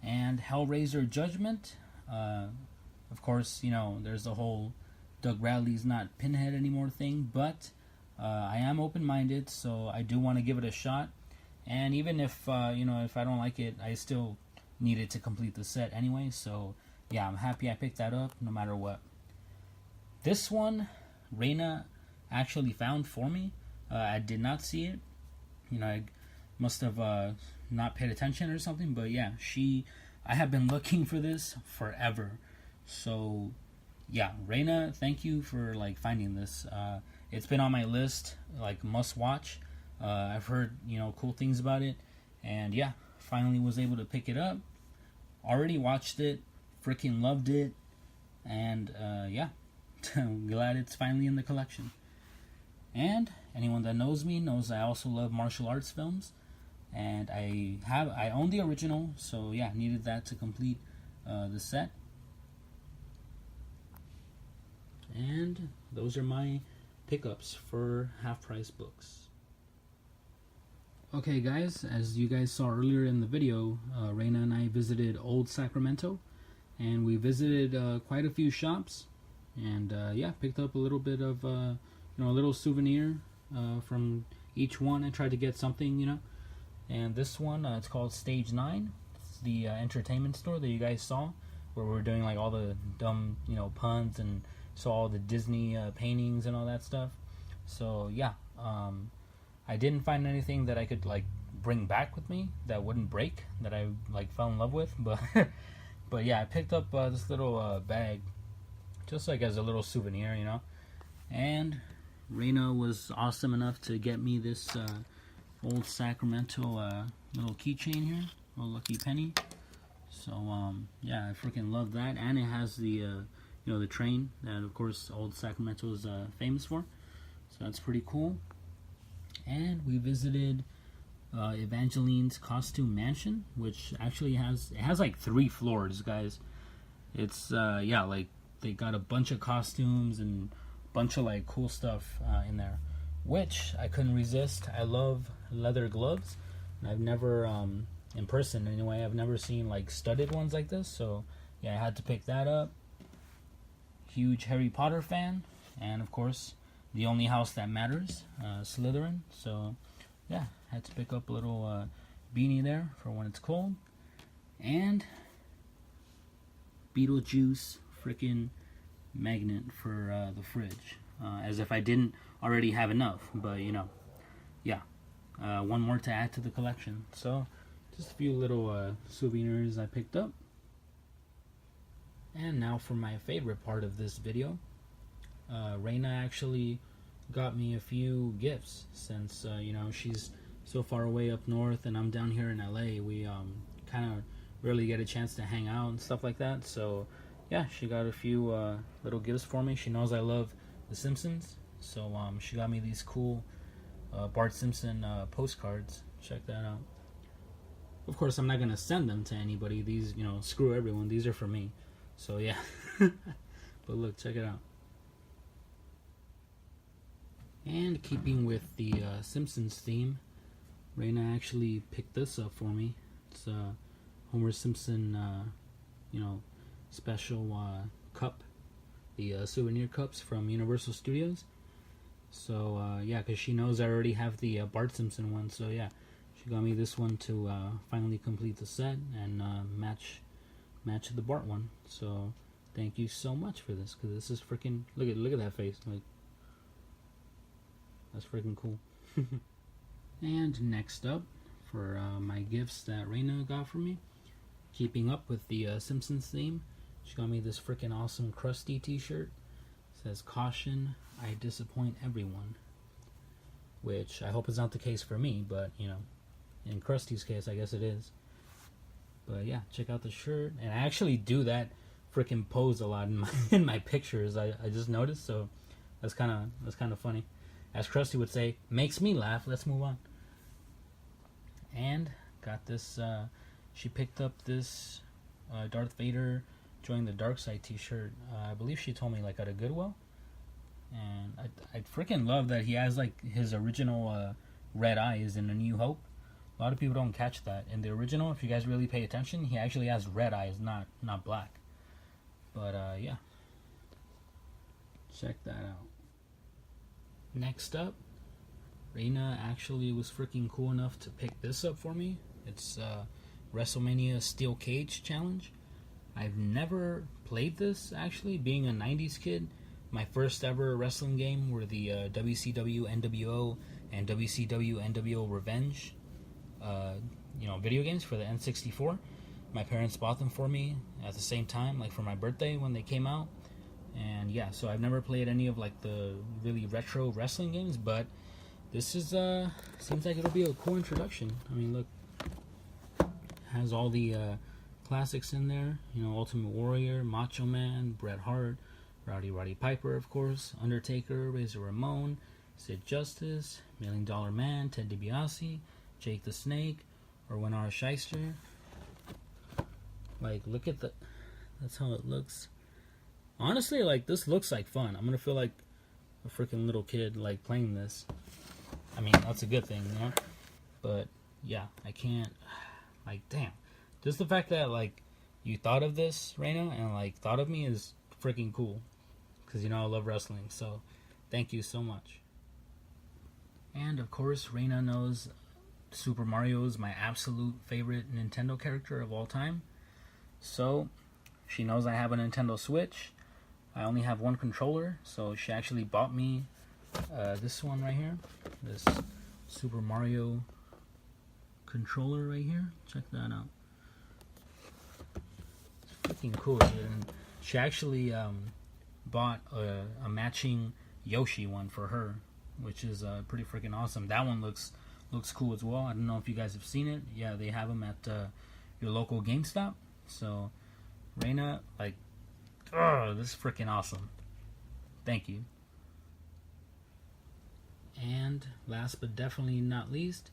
S3: And Hellraiser Judgment. Of course, you know, there's the whole Doug Bradley's not Pinhead anymore thing, but I am open-minded, so I do want to give it a shot. And even if, you know, if I don't like it, I still need it to complete the set anyway. So yeah, I'm happy I picked that up no matter what. This one, Rayna actually found for me. I did not see it. You know, I must have not paid attention or something. But yeah, I have been looking for this forever. So yeah, Rayna, thank you for like finding this. It's been on my list, like must watch. I've heard, you know, cool things about it. And yeah, finally was able to pick it up. Already watched it. Freaking loved it. And yeah, I'm glad it's finally in the collection. And anyone that knows me knows I also love martial arts films, and I own the original, so yeah, needed that to complete the set. And those are my pickups for Half Price Books. Okay guys, as you guys saw earlier in the video, Rayna and I visited Old Sacramento, and we visited quite a few shops, and yeah, picked up a little bit of you know, a little souvenir from each one. I tried to get something, you know, And this one, it's called Stage 9. It's the entertainment store that you guys saw, where we're doing like all the dumb, puns, and saw all the Disney paintings and all that stuff. So yeah, I didn't find anything that I could like bring back with me that wouldn't break, that I like fell in love with, but but yeah, I picked up this little bag just like as a little souvenir, and Rayna was awesome enough to get me this old Sacramento little keychain here, little lucky penny. So yeah, I freaking love that, and it has the the train that of course old Sacramento is famous for. So that's pretty cool. And we visited Evangeline's costume mansion, which actually has like 3 floors, guys. It's yeah, like they got a bunch of costumes and a bunch of like cool stuff in there, which I couldn't resist. I love leather gloves, and I've never in person anyway, I've never seen like studded ones like this, so yeah, I had to pick that up. Huge Harry Potter fan, and of course the only house that matters, Slytherin. So yeah, had to pick up a little beanie there for when it's cold. And Beetlejuice freaking magnet for the fridge, as if I didn't already have enough, but yeah, one more to add to the collection. So just a few little souvenirs I picked up. And now for my favorite part of this video. Rayna actually got me a few gifts, since she's so far away up north and I'm down here in LA. We kind of rarely get a chance to hang out and stuff like that. So yeah, she got a few little gifts for me. She knows I love The Simpsons, so she got me these cool Bart Simpson postcards. Check that out. Of course, I'm not gonna send them to anybody. These, screw everyone. These are for me. So yeah. But look, check it out. And keeping with the Simpsons theme, Rayna actually picked this up for me. It's a Homer Simpson, special cup, the souvenir cups from Universal Studios. So yeah, because she knows I already have the Bart Simpson one. So yeah, she got me this one to finally complete the set and match the Bart one. So thank you so much for this, because this is freaking, look at that face, like, that's freaking cool. And next up, for my gifts that Rayna got for me, keeping up with the Simpsons theme, she got me this freaking awesome Krusty t-shirt. It says, "Caution, I disappoint everyone," which I hope is not the case for me, but in Krusty's case, I guess it is. But yeah, check out the shirt. And I actually do that freaking pose a lot in my pictures. I just noticed, so that's kind of funny. As Krusty would say, makes me laugh. Let's move on. And got this. She picked up this Darth Vader Join the Dark Side t-shirt. I believe she told me like at a Goodwill. And I freaking love that he has like his original red eyes in A New Hope. A lot of people don't catch that. In the original, if you guys really pay attention, he actually has red eyes, not black. But yeah, check that out. Next up, Rayna actually was freaking cool enough to pick this up for me. It's WrestleMania Steel Cage Challenge. I've never played this, actually. Being a 90s kid, my first ever wrestling game were the WCW NWO and WCW NWO Revenge video games for the N64. My parents bought them for me at the same time, like for my birthday when they came out. And yeah, so I've never played any of like the really retro wrestling games, but this is seems like it'll be a cool introduction. I mean, look, has all the classics in there, Ultimate Warrior, Macho Man, Bret Hart, Roddy Piper, of course, Undertaker, Razor Ramon, Sid Justice, $1 Million Man, Ted DiBiase, Jake the Snake, Erwin R. Shyster. Like, look at that's how it looks. Honestly, like, this looks like fun. I'm gonna feel like a freaking little kid, like, playing this. I mean, that's a good thing, But, yeah, I can't, like, damn. Just the fact that, like, you thought of this, Rayna, and, like, thought of me is freaking cool. Because, I love wrestling, so thank you so much. And, of course, Rayna knows Super Mario is my absolute favorite Nintendo character of all time. So she knows I have a Nintendo Switch. I only have one controller, so she actually bought me this one right here, this Super Mario controller right here. Check that out. It's freaking cool, dude. And she actually bought a matching Yoshi one for her, which is pretty freaking awesome. That one looks cool as well. I don't know if you guys have seen it. Yeah, they have them at your local GameStop. So Rayna, like, oh, this is freaking awesome. Thank you. And last but definitely not least,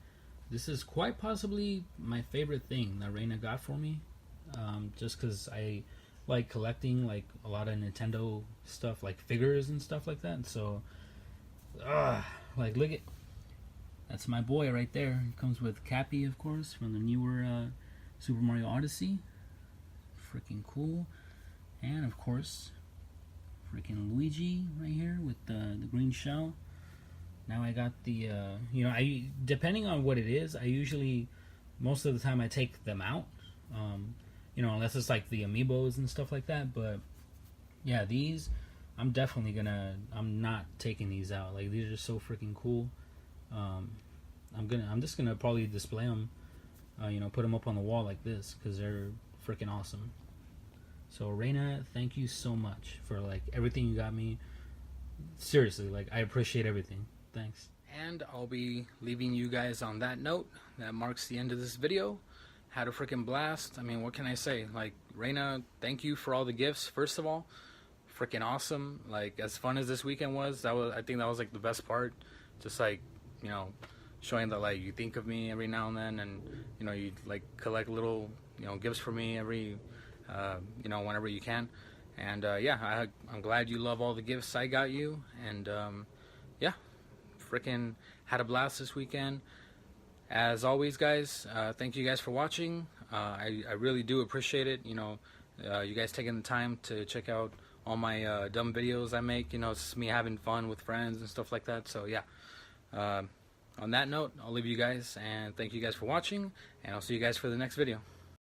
S3: this is quite possibly my favorite thing that Rayna got for me. Just because I like collecting like a lot of Nintendo stuff, like figures and stuff like that. So, like, look at, that's my boy right there. It comes with Cappy, of course, from the newer Super Mario Odyssey. Freaking cool. And of course, freaking Luigi right here with the green shell. Now I got the, I depending on what it is, I usually, most of the time I take them out. Unless it's like the amiibos and stuff like that. But yeah, these, I'm not taking these out. Like, these are so freaking cool. I'm just gonna probably display them, put them up on the wall like this, because they're freaking awesome. So Rayna, thank you so much for like everything you got me. Seriously, like, I appreciate everything. Thanks.
S1: And I'll be leaving you guys on that note. That marks the end of this video. Had a freaking blast. I mean, what can I say? Like, Rayna, thank you for all the gifts, first of all. Freaking awesome. Like, as fun as this weekend was, I think that was like the best part. Just like, showing that like you think of me every now and then, and you like collect little gifts for me every whenever you can. And yeah, I'm glad you love all the gifts I got you. And yeah, freaking had a blast this weekend. As always, guys, thank you guys for watching. I really do appreciate it. You guys taking the time to check out all my dumb videos I make. It's just me having fun with friends and stuff like that. So yeah, on that note, I'll leave you guys, and thank you guys for watching, and I'll see you guys for the next video.